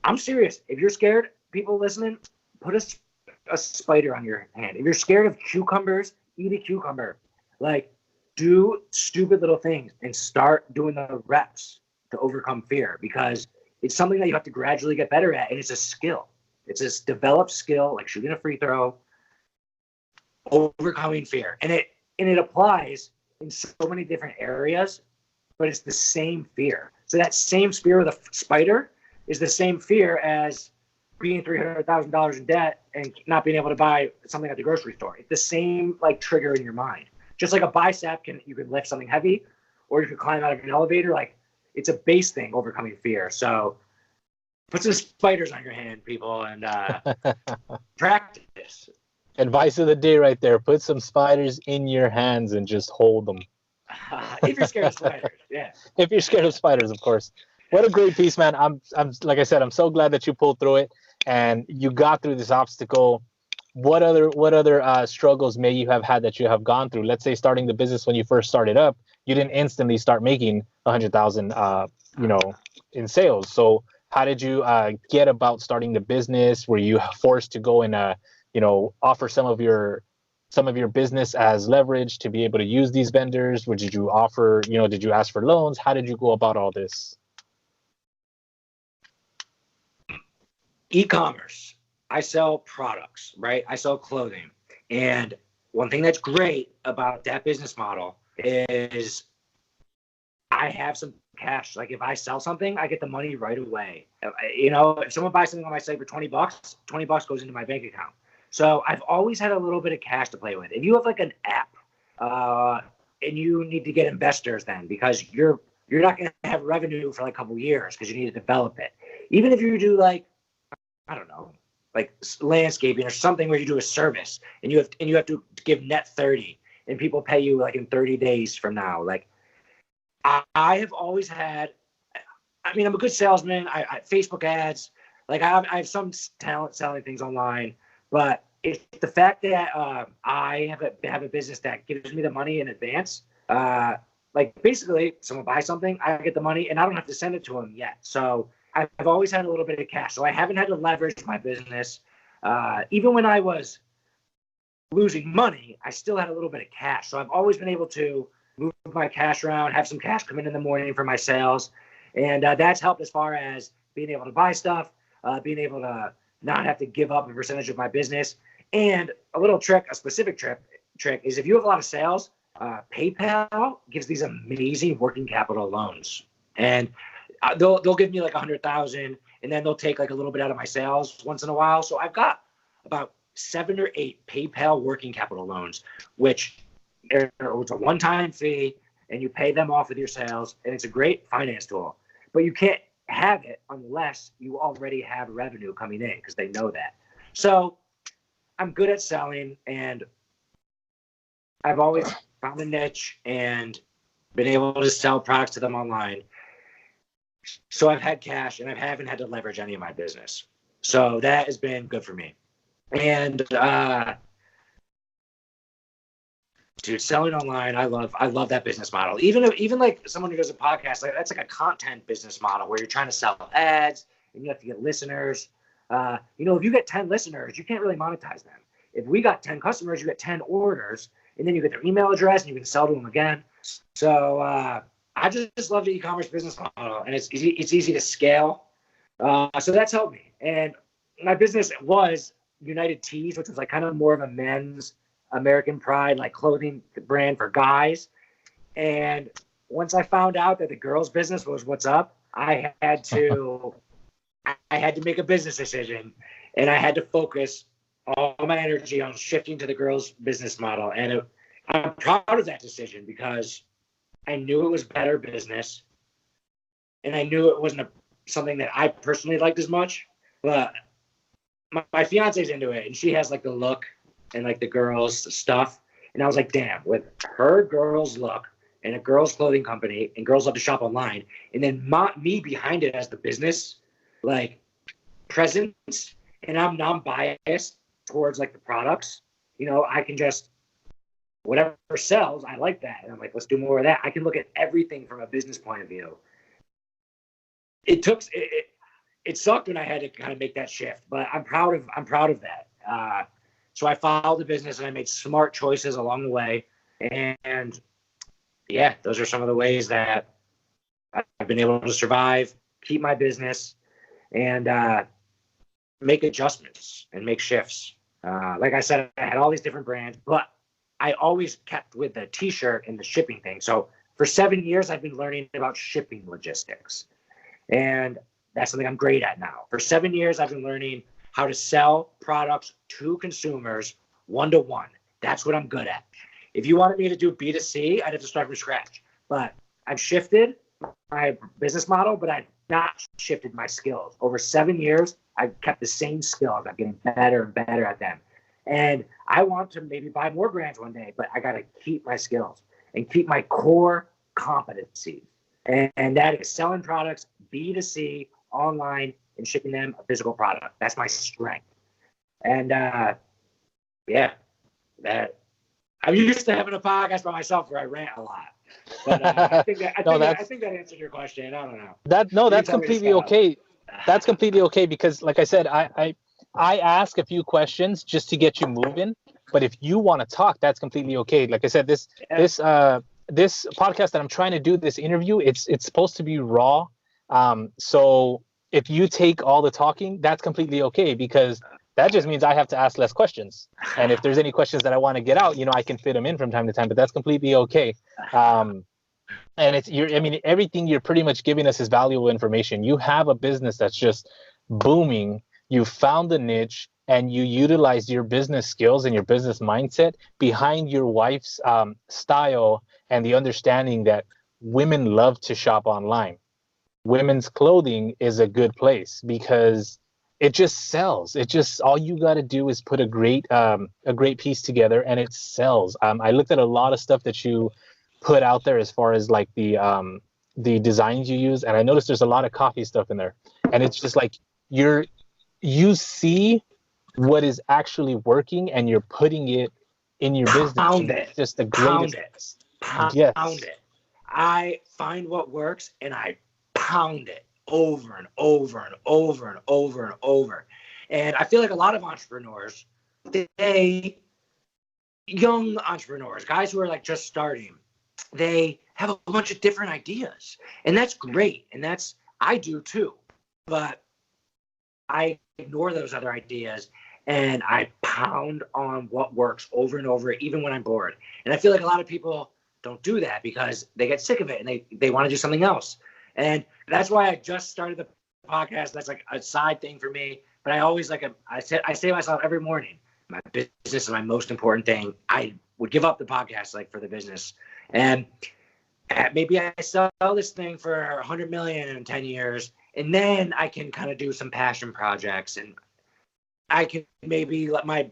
I'm serious. If you're scared, people listening, put a spider on your hand. If you're scared of cucumbers, eat a cucumber. Like, do stupid little things and start doing the reps to overcome fear, because it's something that you have to gradually get better at, and it's a skill. It's this developed skill, like shooting a free throw, overcoming fear. And it applies in so many different areas, but it's the same fear. So that same fear of the spider is the same fear as being $300,000 in debt and not being able to buy something at the grocery store. It's the same like trigger in your mind. Just like a bicep, you can lift something heavy, or you can climb out of an elevator. Like, it's a base thing, overcoming fear. So put some spiders on your hand, people, and practice. Advice of the day right there. Put some spiders in your hands and just hold them. If you're scared of spiders, yeah. If you're scared of spiders, of course. What a great piece, man. I'm like I said, I'm so glad that you pulled through it and you got through this obstacle. What other struggles may you have had that you have gone through? Let's say starting the business when you first started up, you didn't instantly start making 100,000, in sales. So how did you get about starting the business? Were you forced to go and offer some of your business as leverage to be able to use these vendors? Or did you offer, did you ask for loans? How did you go about all this? E-commerce. I sell products, right? I sell clothing. And one thing that's great about that business model is I have some cash. Like, if I sell something, I get the money right away. If someone buys something on my site for $20, $20 goes into my bank account. So I've always had a little bit of cash to play with. If you have like an app, and you need to get investors then, because you're not going to have revenue for like a couple years because you need to develop it. Even if you do like, I don't know, like landscaping or something where you do a service and you have to give net 30 and people pay you like in 30 days from now. Like, I have always had, I'm a good salesman. I Facebook ads, like I have some talent selling things online, but it's the fact that I have a business that gives me the money in advance. like basically someone buys something, I get the money, and I don't have to send it to them yet. So I've always had a little bit of cash. So I haven't had to leverage my business. Even when I was losing money, I still had a little bit of cash. So I've always been able to move my cash around, have some cash come in the morning for my sales. And that's helped as far as being able to buy stuff, being able to not have to give up a percentage of my business. And a little trick, a specific trick is if you have a lot of sales, PayPal gives these amazing working capital loans. And they'll give me like 100,000, and then they'll take like a little bit out of my sales once in a while. So I've got about 7 or 8 PayPal working capital loans, which it's a one-time fee, and you pay them off with your sales, and it's a great finance tool. But you can't have it unless you already have revenue coming in, because they know that. So I'm good at selling, and I've always found a niche and been able to sell products to them online. So I've had cash, and I haven't had to leverage any of my business. So that has been good for me. And dude, selling online, I love that business model. Even like someone who does a podcast, like that's like a content business model where you're trying to sell ads and you have to get listeners. If you get 10 listeners, you can't really monetize them. If we got 10 customers, you get 10 orders, and then you get their email address and you can sell to them again. So I just love the e-commerce business model, and it's easy to scale. So that's helped me. And my business was United Tees, which was like kind of more of a men's American Pride, like clothing brand for guys. And once I found out that the girls' business was what's up, I had to make a business decision, and I had to focus all my energy on shifting to the girls' business model. And I'm proud of that decision because I knew it was better business, and I knew it wasn't something that I personally liked as much. But my fiance's into it, and she has like the look and like the girls stuff. And I was like, damn, with her girls look and a girls clothing company, and girls love to shop online, and then me behind it as the business like presence, and I'm non-biased towards like the products, I can just, whatever sells, I like that. And I'm like, let's do more of that. I can look at everything from a business point of view. It sucked when I had to kind of make that shift, but I'm proud of that. So I followed the business, and I made smart choices along the way. And yeah, those are some of the ways that I've been able to survive, keep my business, and make adjustments and make shifts. Like I said, I had all these different brands, but I always kept with the t-shirt and the shipping thing. So for 7 years, I've been learning about shipping logistics. And that's something I'm great at now. For 7 years, I've been learning how to sell products to consumers one-to-one. That's what I'm good at. If you wanted me to do B2C, I'd have to start from scratch. But I've shifted my business model, but I've not shifted my skills. Over 7 years, I've kept the same skills. I'm getting better and better at them. And I want to maybe buy more brands one day, but I got to keep my skills and keep my core competencies. And that is selling products, B2C, online, and shipping them a physical product. That's my strength. And I'm used to having a podcast by myself where I rant a lot. But I think that answered your question. I don't know. That's completely okay. That's completely okay, because like I said, I ask a few questions just to get you moving. But if you want to talk, that's completely okay. Like I said, this podcast that I'm trying to do, this interview, it's supposed to be raw. So if you take all the talking, that's completely okay, because that just means I have to ask less questions. And if there's any questions that I want to get out, I can fit them in from time to time, but that's completely okay. And everything you're pretty much giving us is valuable information. You have a business that's just booming. You found the niche, and you utilize your business skills and your business mindset behind your wife's style and the understanding that women love to shop online. Women's clothing is a good place because it just sells. It just, all you got to do is put a great piece together, and it sells. I looked at a lot of stuff that you put out there as far as like the designs you use, and I noticed there's a lot of coffee stuff in there, and it's just like you see what is actually working, and you're putting it in your business. Pound it. Just the Pound greatest. it. Pound Yes. it. I find what works and I pound it over and over and over and over and over. And I feel like a lot of entrepreneurs, young entrepreneurs, guys who are like just starting, they have a bunch of different ideas. And that's great. And I do too. But I ignore those other ideas and I pound on what works over and over, even when I'm bored. And I feel like a lot of people don't do that because they get sick of it and they want to do something else. And that's why I just started the podcast. That's like a side thing for me. But I always I say to myself every morning, my business is my most important thing. I would give up the podcast like for the business. And maybe I sell this thing for 100 million in 10 years. And then I can kind of do some passion projects and I can maybe let my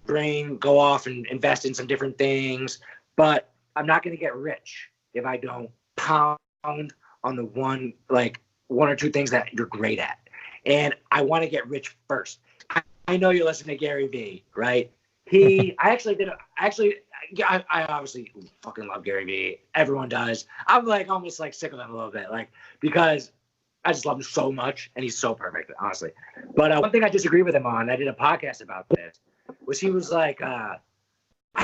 brain go off and invest in some different things. But I'm not going to get rich if I don't pound on the one or two things that you're great at. And I want to get rich first. I know you listen to Gary Vee, right? I obviously fucking love Gary Vee. Everyone does. I'm almost sick of him a little bit, because I just love him so much and he's so perfect, honestly. But one thing I disagree with him on, I did a podcast about this, was he was like, I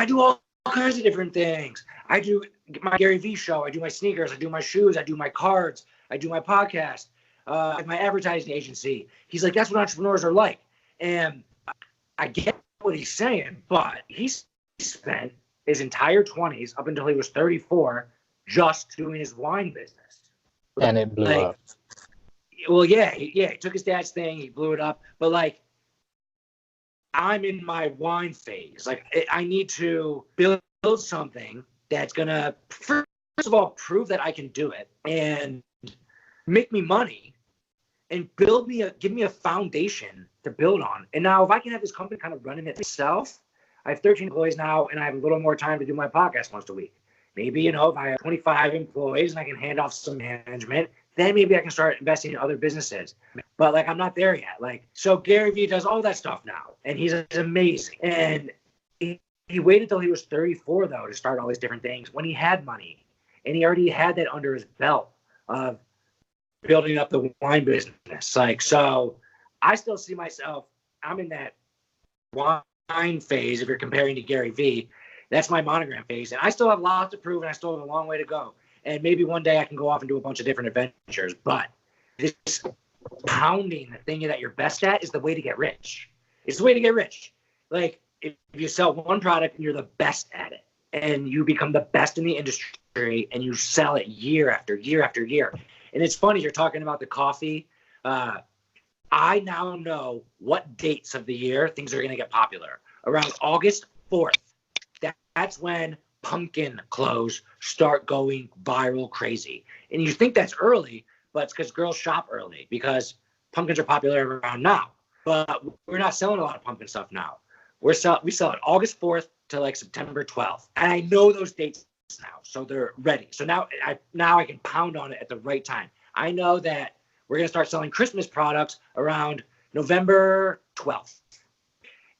do all kinds of different things. I do my Gary Vee show. I do my sneakers. I do my shoes. I do my cards. I do my podcast. My advertising agency. He's like, that's what entrepreneurs are like. And I get what he's saying, but he spent his entire 20s up until he was 34 just doing his wine business. And it blew up. Well, yeah, he took his dad's thing, he blew it up. But I'm in my wine phase. I need to build something that's gonna, first of all, prove that I can do it and make me money and give me a foundation to build on. And now if I can have this company kind of running it itself, I have 13 employees now and I have a little more time to do my podcast once a week. Maybe, if I have 25 employees and I can hand off some management, then maybe I can start investing in other businesses. But I'm not there yet. So Gary Vee does all that stuff now and he's amazing. And he waited till he was 34 though to start all these different things when he had money and he already had that under his belt of building up the wine business. So I still see myself, I'm in that wine phase. If you're comparing to Gary Vee, that's my monogram phase. And I still have lots to prove and I still have a long way to go. And maybe one day I can go off and do a bunch of different adventures. But this pounding the thing that you're best at is the way to get rich. It's the way to get rich. If you sell one product and you're the best at it and you become the best in the industry and you sell it year after year after year. And it's funny, you're talking about the coffee. I now know what dates of the year things are going to get popular. Around August 4th, that's when pumpkin clothes start going viral crazy. And you think that's early, but it's because girls shop early because pumpkins are popular around now. But we're not selling a lot of pumpkin stuff now. We sell it August 4th to September 12th. And I know those dates now, so they're ready. So now I can pound on it at the right time. I know that we're going to start selling Christmas products around November 12th.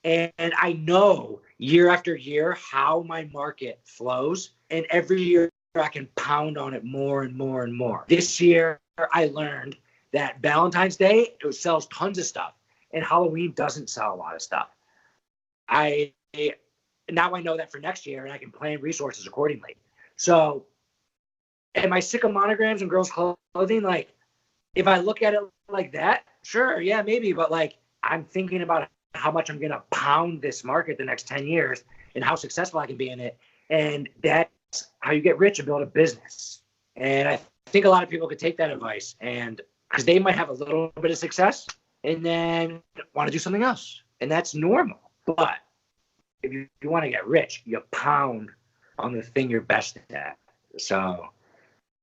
And I know year after year how my market flows. And every year I can pound on it more and more and more. This year I learned that Valentine's Day, it sells tons of stuff. And Halloween doesn't sell a lot of stuff. Now I know that for next year and I can plan resources accordingly. So am I sick of monograms and girls' clothing? If I look at it like that, sure, yeah, maybe. But I'm thinking about how much I'm going to pound this market the next 10 years and how successful I can be in it. And that's how you get rich and build a business. And I think a lot of people could take that advice and because they might have a little bit of success and then want to do something else. And that's normal. But if you want to get rich, you pound on the thing you're best at. So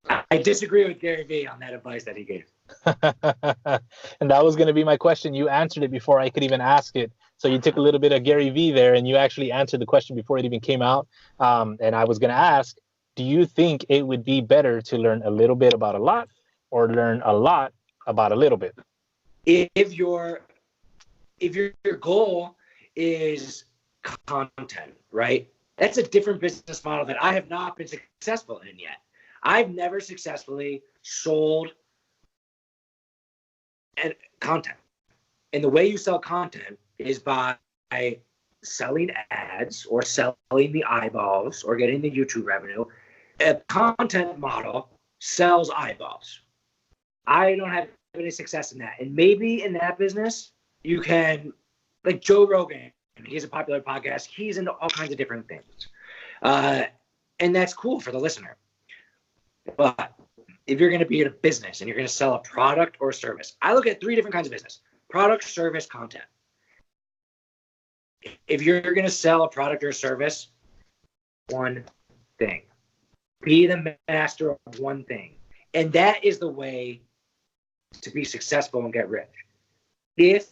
I disagree with Gary Vee on that advice that he gave. And that was going to be my question. You answered it before I could even ask it. So you took a little bit of Gary Vee there and you actually answered the question before it even came out. And I was going to ask, do you think it would be better to learn a little bit about a lot or learn a lot about a little bit? If your goal is content, right? That's a different business model that I have not been successful in yet. I've never successfully sold content. And the way you sell content is by selling ads or selling the eyeballs or getting the YouTube revenue. A content model sells eyeballs. I don't have any success in that. And maybe in that business, you can, like Joe Rogan, he's a popular podcast. He's into all kinds of different things. And that's cool for the listener. But if you're going to be in a business and you're going to sell a product or a service, I look at 3 different kinds of business: product, service, content. If you're going to sell a product or a service, one thing. Be the master of one thing. And that is the way to be successful and get rich. If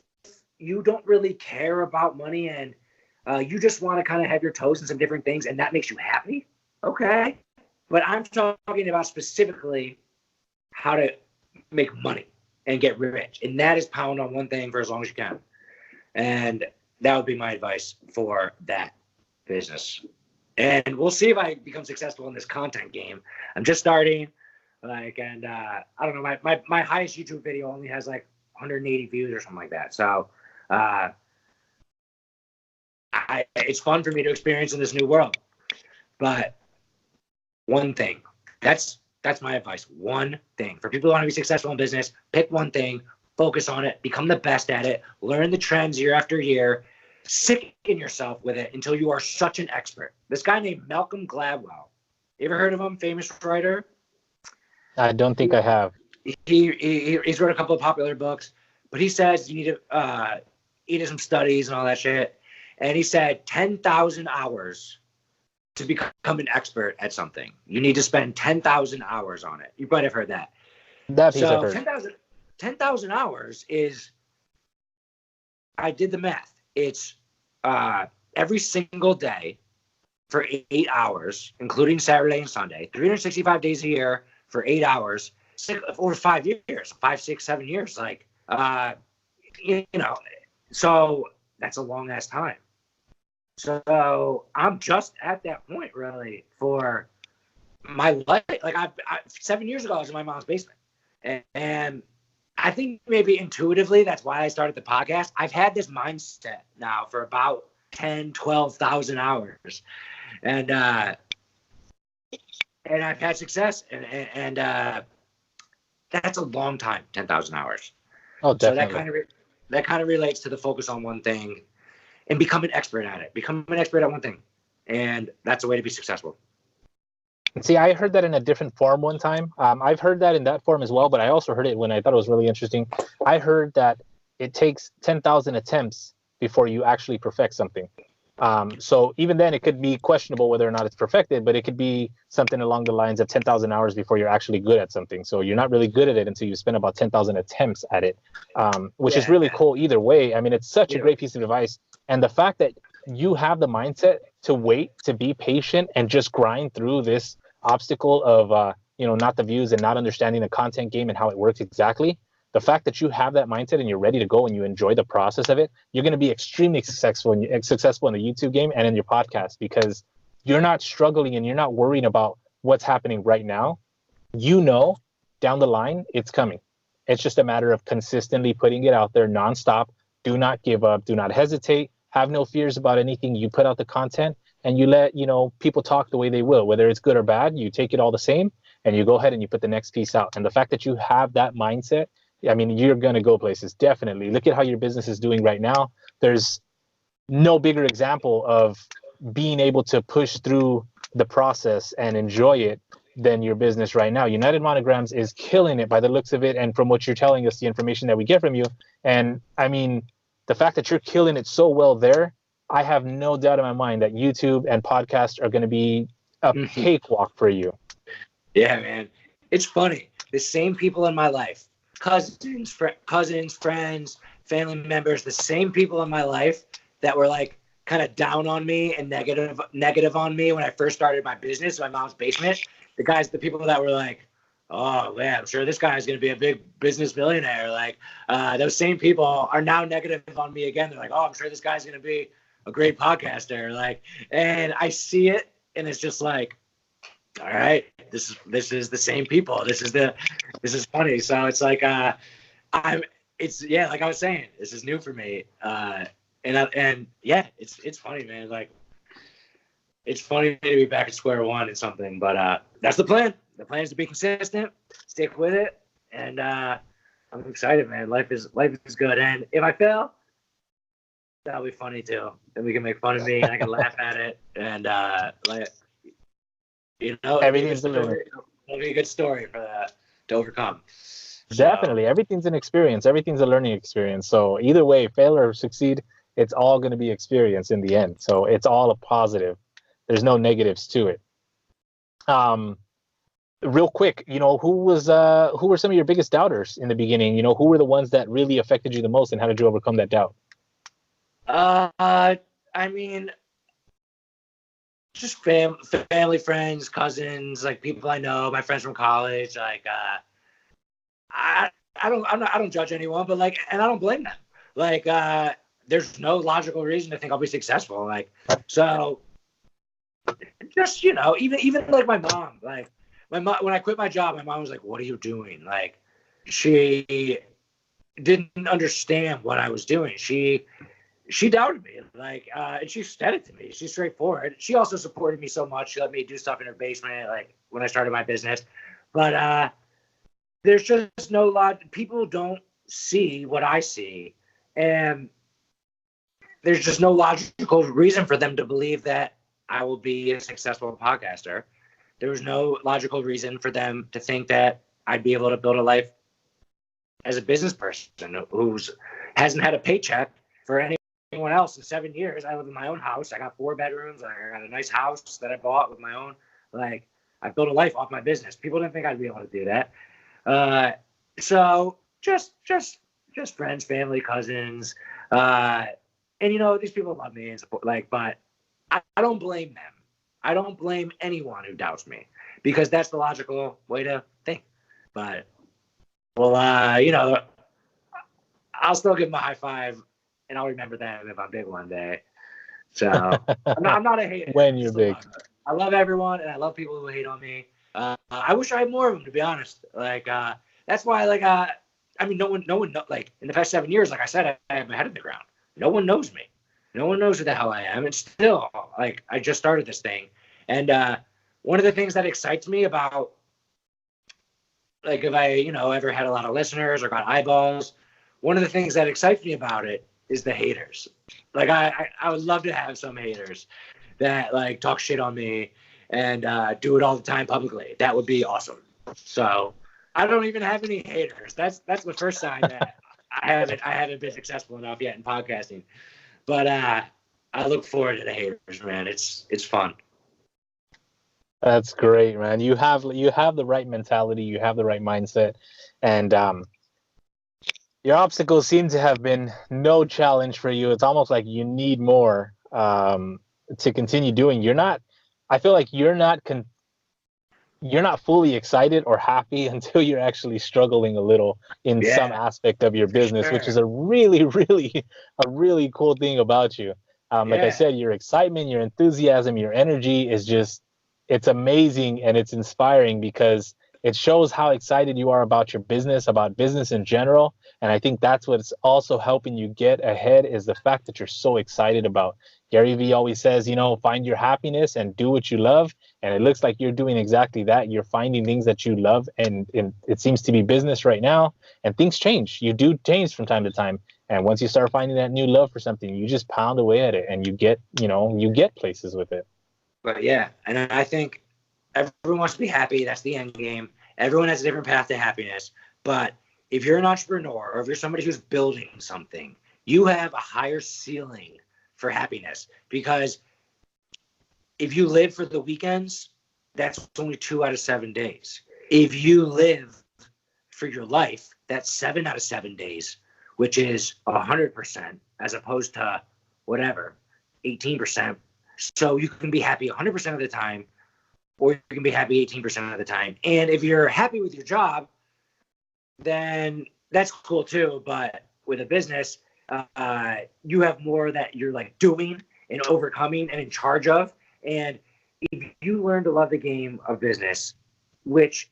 you don't really care about money and you just want to kind of have your toes in some different things and that makes you happy, okay. But I'm talking about specifically how to make money and get rich. And that is pound on one thing for as long as you can. And that would be my advice for that business. And we'll see if I become successful in this content game. I'm just starting. I don't know, my highest YouTube video only has like 180 views or something like that. So it's fun for me to experience in this new world. But one thing, that's my advice. One thing. For people who want to be successful in business, pick one thing, focus on it, become the best at it, learn the trends year after year, sicken yourself with it until you are such an expert. This guy named Malcolm Gladwell, you ever heard of him? Famous writer? I don't think I have. He's wrote a couple of popular books, but he says you need to he did some studies and all that shit. And he said 10,000 hours to become an expert at something. You need to spend 10,000 hours on it. You might have heard that. That piece I've heard. 10,000 hours is, I did the math. It's every single day for 8 hours, including Saturday and Sunday, 365 days a year for 8 hours, over 5 years, 5, 6, 7 years. Like, so that's a long ass time. So I'm just at that point really for my life. Like I 7 years ago, I was in my mom's basement. And I think maybe intuitively, that's why I started the podcast. I've had this mindset now for about 10, 12,000 hours. And I've had success. And that's a long time, 10,000 hours. Oh, definitely. So that kind of relates to the focus on one thing and become an expert at it. Become an expert at one thing. And that's a way to be successful. See, I heard that in a different form one time. I've heard that in that form as well, but I also heard it when I thought it was really interesting. I heard that it takes 10,000 attempts before you actually perfect something. So even then, it could be questionable whether or not it's perfected, but it could be something along the lines of 10,000 hours before you're actually good at something. So you're not really good at it until you spend about 10,000 attempts at it, which is really cool either way. I mean, it's such a great piece of advice. And the fact that you have the mindset to wait, to be patient, and just grind through this obstacle of, not the views and not understanding the content game and how it works exactly. The fact that you have that mindset and you're ready to go and you enjoy the process of it, you're going to be extremely successful in the YouTube game and in your podcast, because you're not struggling and you're not worrying about what's happening right now. Down the line, it's coming. It's just a matter of consistently putting it out there nonstop. Do not give up. Do not hesitate. Have no fears about anything. You put out the content and you let, people talk the way they will, whether it's good or bad. You take it all the same and you go ahead and you put the next piece out. And the fact that you have that mindset, I mean, you're going to go places. Definitely. Look at how your business is doing right now. There's no bigger example of being able to push through the process and enjoy it than your business right now. United Monograms is killing it by the looks of it. And from what you're telling us, the information that we get from you. And I mean, the fact that you're killing it so well there, I have no doubt in my mind that YouTube and podcasts are going to be a cakewalk for you. Yeah, man. It's funny. The same people in my life, cousins, friends, family members, the same people in my life that were like kind of down on me and negative on me when I first started my business, my mom's basement. The people that were like, oh man, I'm sure this guy's going to be a big business millionaire. Like those same people are now negative on me again. They're like, oh, I'm sure this guy's going to be a great podcaster. Like, and I see it and it's just like, all right, this is the same people. This is funny. So it's like like I was saying, this is new for me. And yeah, it's funny, man. Like, it's funny to be back at square one and something, but that's the plan. The plan is to be consistent, stick with it, and I'm excited, man. Life is good, and if I fail, that'll be funny too. And we can make fun of me, and I can laugh at it, and Everything's a learning. It'll be a good story for that to overcome. Definitely, everything's an experience. Everything's a learning experience. So either way, fail or succeed, it's all going to be experience in the end. So it's all a positive. There's no negatives to it. Real quick, who were some of your biggest doubters in the beginning? Who were the ones that really affected you the most, and how did you overcome that doubt? I mean, just family, friends, cousins, like people I know, my friends from college. Like, I don't judge anyone, but like, and I don't blame them. Like, there's no logical reason to think I'll be successful. Like, so just, even like my mom, like my mom, when I quit my job, my mom was like, "What are you doing?" Like, she didn't understand what I was doing. She doubted me, like, and she said it to me. She's straightforward. She also supported me so much. She let me do stuff in her basement, like when I started my business. But there's just no lot. People don't see what I see, and there's just no logical reason for them to believe that I will be a successful podcaster. There was no logical reason for them to think that I'd be able to build a life as a business person who hasn't had a paycheck for anyone else in 7 years. I live in my own house. I got 4 bedrooms. I got a nice house that I bought with my own. Like, I built a life off my business. People didn't think I'd be able to do that. So just friends, family, cousins, and these people love me and support. Like, but I don't blame them. I don't blame anyone who doubts me, because that's the logical way to think. But well, I'll still give them a high five, and I'll remember them if I'm big one day. So I'm not a hater. When you're big. I love everyone, and I love people who hate on me. I wish I had more of them, to be honest. Like, that's why, like, no one, like, in the past 7 years, like I said, I have my head in the ground. No one knows me. No one knows who the hell I am. And still, like, I just started this thing. And one of the things that excites me about, like, if I, ever had a lot of listeners or got eyeballs, one of the things that excites me about it is the haters. Like, I would love to have some haters that, like, talk shit on me and do it all the time publicly. That would be awesome. So I don't even have any haters. That's the first sign that I haven't been successful enough yet in podcasting. But I look forward to the haters, man. It's fun. That's great, man. You have the right mentality. You have the right mindset, and your obstacles seem to have been no challenge for you. It's almost like you need more to continue doing. I feel like you're not fully excited or happy until you're actually struggling a little in some aspect of your business, which is a really, really, cool thing about you. Like I said, your excitement, your enthusiasm, your energy is just, it's amazing, and it's inspiring because it shows how excited you are about your business, about business in general. And I think that's what's also helping you get ahead, is the fact that you're so excited about. Gary Vee always says, find your happiness and do what you love. And it looks like you're doing exactly that. You're finding things that you love, and it seems to be business right now. And things change. You do change from time to time. And once you start finding that new love for something, you just pound away at it, and you get places with it. But yeah, and I think everyone wants to be happy. That's the end game. Everyone has a different path to happiness. But if you're an entrepreneur, or if you're somebody who's building something, you have a higher ceiling for happiness, because if you live for the weekends, that's only 2 out of 7 days. If you live for your life, that's 7 out of 7 days, which is 100%, as opposed to whatever, 18%. So you can be happy 100% of the time, or you can be happy 18% of the time. And if you're happy with your job, then that's cool too. But with a business, you have more that you're like doing and overcoming and in charge of. And if you learn to love the game of business, which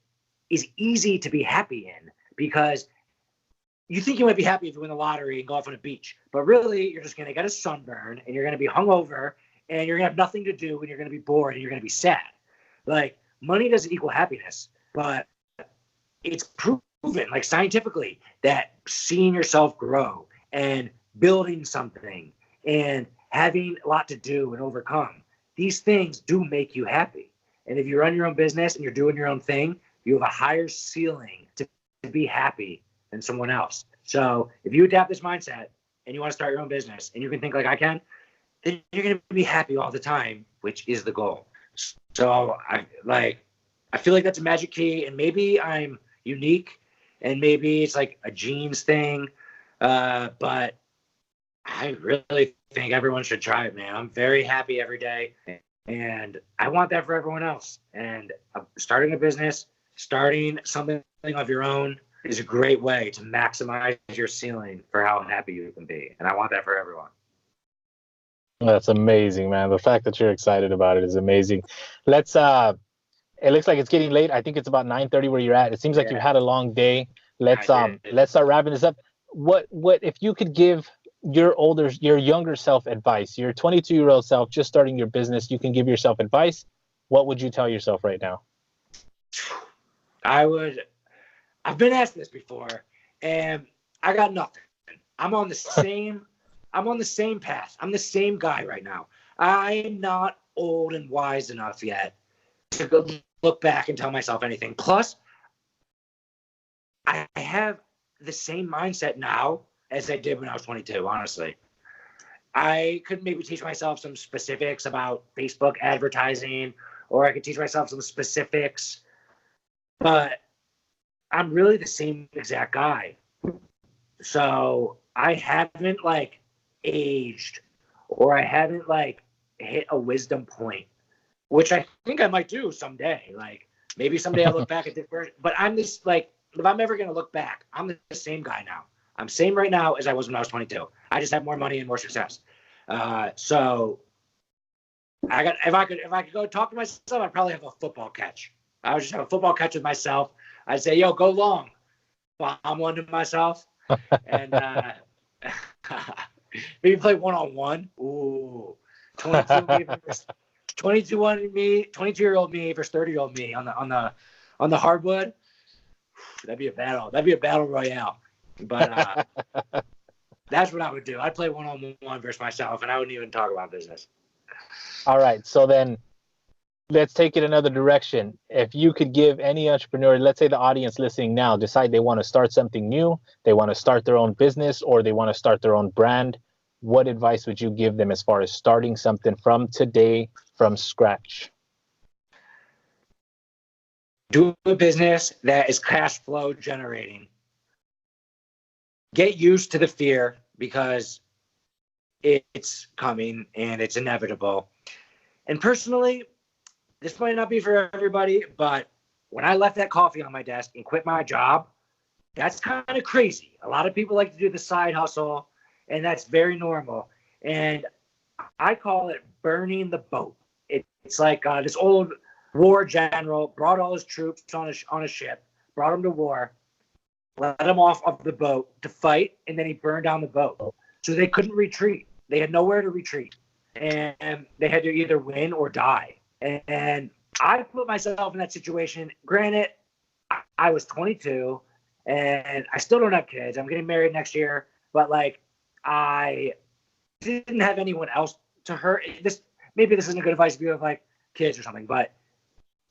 is easy to be happy in, because you think you might be happy if you win the lottery and go off on a beach, but really you're just going to get a sunburn and you're going to be hungover and you're going to have nothing to do and you're going to be bored and you're going to be sad. Like, money doesn't equal happiness, but it's proven, like, scientifically, that seeing yourself grow and building something and having a lot to do and overcome, these things do make you happy. And if you run your own business and you're doing your own thing, you have a higher ceiling to be happy than someone else. So if you adapt this mindset and you want to start your own business and you can think like I can, then you're going to be happy all the time, which is the goal. So I feel like that's a magic key, and maybe I'm unique and maybe it's like a genes thing. But I really think everyone should try it, man. I'm very happy every day, and I want that for everyone else. And starting a business, starting something of your own is a great way to maximize your ceiling for how happy you can be. And I want that for everyone. That's amazing, man. The fact that you're excited about it is amazing. Let's it looks like it's getting late. I think it's about 9:30 where you're at. It seems like you've had a long day. Let's start wrapping this up. What if you could give your younger self advice, your 22-year-old self just starting your business, you can give yourself advice, what would you tell yourself right now? I've been asked this before, and I got nothing. I'm on the same path. I'm the same guy right now. I'm not old and wise enough yet to go look back and tell myself anything. Plus, I have the same mindset now as I did when I was 22, honestly. I could maybe teach myself some specifics about Facebook advertising, or I could teach myself some specifics, but I'm really the same exact guy. So I haven't like aged, or I haven't like hit a wisdom point, which I think I might do someday. Like, maybe someday I'll look back at different, but I'm this, like, if I'm ever going to look back, I'm the same guy now. I'm same right now as I was when I was 22. I just have more money and more success. So if I could go talk to myself, I'd probably have a football catch. I would just have a football catch with myself. I'd say, yo, go long. I'm one to myself. And maybe play one-on-one. Ooh, 22-year-old me versus 30-year-old me on the hardwood. That'd be a battle. That'd be a battle royale. But that's what I would do. I'd play one-on-one versus myself, and I wouldn't even talk about business. All right. So then let's take it another direction. If you could give any entrepreneur, let's say the audience listening now, decide they want to start something new, they want to start their own business, or they want to start their own brand, what advice would you give them as far as starting something from today, from scratch? Do a business that is cash flow generating. Get used to the fear, because it's coming and it's inevitable. And personally, this might not be for everybody, but when I left that coffee on my desk and quit my job, that's kind of crazy. A lot of people like to do the side hustle, and that's very normal. And I call it burning the boat. It's like this old war general brought all his troops on a ship, brought them to war, let them off of the boat to fight, and then he burned down the boat. So they couldn't retreat. They had nowhere to retreat. And they had to either win or die. And I put myself in that situation. Granted, I was 22, and I still don't have kids. I'm getting married next year. But, like, I didn't have anyone else to hurt. Maybe this isn't good advice if you have, like, kids or something. But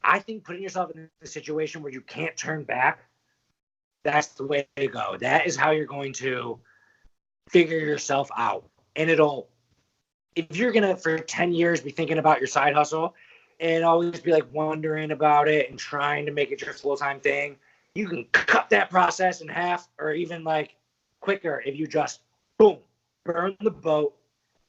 I think putting yourself in a situation where you can't turn back, that's the way to go. That is how you're going to figure yourself out. And if you're going to, for 10 years, be thinking about your side hustle and always be like wondering about it and trying to make it your full-time thing, you can cut that process in half, or even like quicker if you just, boom, burn the boat,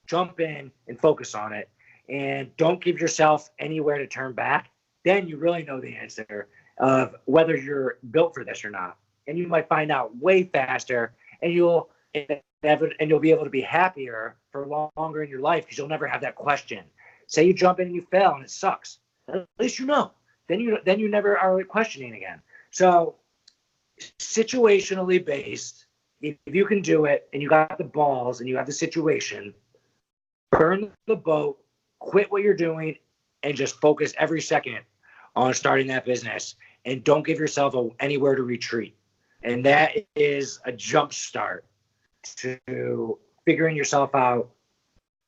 jump in and focus on it. And don't give yourself anywhere to turn back. Then you really know the answer of whether you're built for this or not. And you might find out way faster, and you'll be able to be happier for longer in your life, because you'll never have that question. Say you jump in and you fail and it sucks. At least you know. Then you never are questioning again. So situationally based, if you can do it and you got the balls and you have the situation, burn the boat, quit what you're doing, and just focus every second on starting that business. And don't give yourself anywhere to retreat. And that is a jump start to figuring yourself out,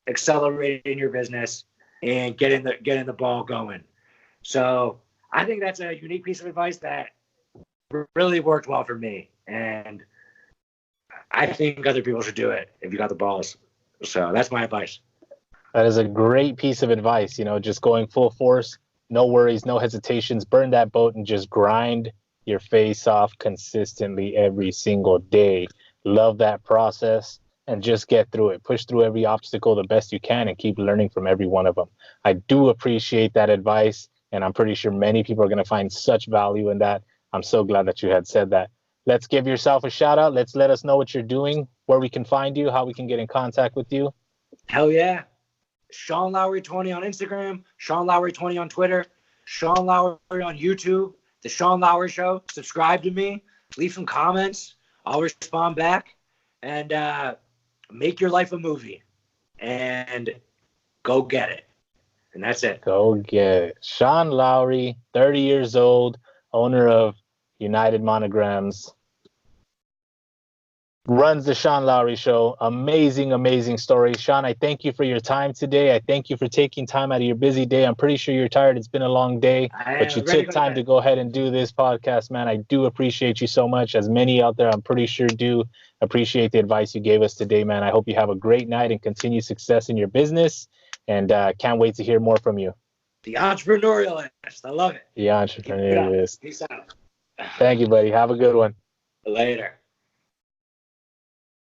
accelerating your business, and getting the ball going. So I think that's a unique piece of advice that really worked well for me. And I think other people should do it if you got the balls. So that's my advice. That is a great piece of advice. Just going full force, no worries, no hesitations, burn that boat and just grind your face off consistently every single day. Love that process and just get through it. Push through every obstacle the best you can and keep learning from every one of them. I do appreciate that advice, and I'm pretty sure many people are going to find such value in that. I'm so glad that you had said that. Let's give yourself a shout out. Let us know what you're doing, where we can find you, how we can get in contact with you. Hell yeah. Sean Lowery 20 on Instagram, Sean Lowery 20 on Twitter, Sean Lowery on YouTube, The Sean Lowery Show. Subscribe to me, leave some comments. I'll respond back, and make your life a movie and go get it. And that's it. Go get it. Sean Lowery, 30 years old, owner of United Monograms, runs the Sean Lowery Show. Amazing, amazing story. Sean, I thank you for your time today. I thank you for taking time out of your busy day. I'm pretty sure you're tired. It's been a long day, but you took time to go ahead and do this podcast, man. I do appreciate you so much. As many out there, I'm pretty sure do appreciate the advice you gave us today, man. I hope you have a great night and continued success in your business, and can't wait to hear more from you. The entrepreneurialist. I love it. The entrepreneurialist. Peace out. Thank you, buddy. Have a good one. Later.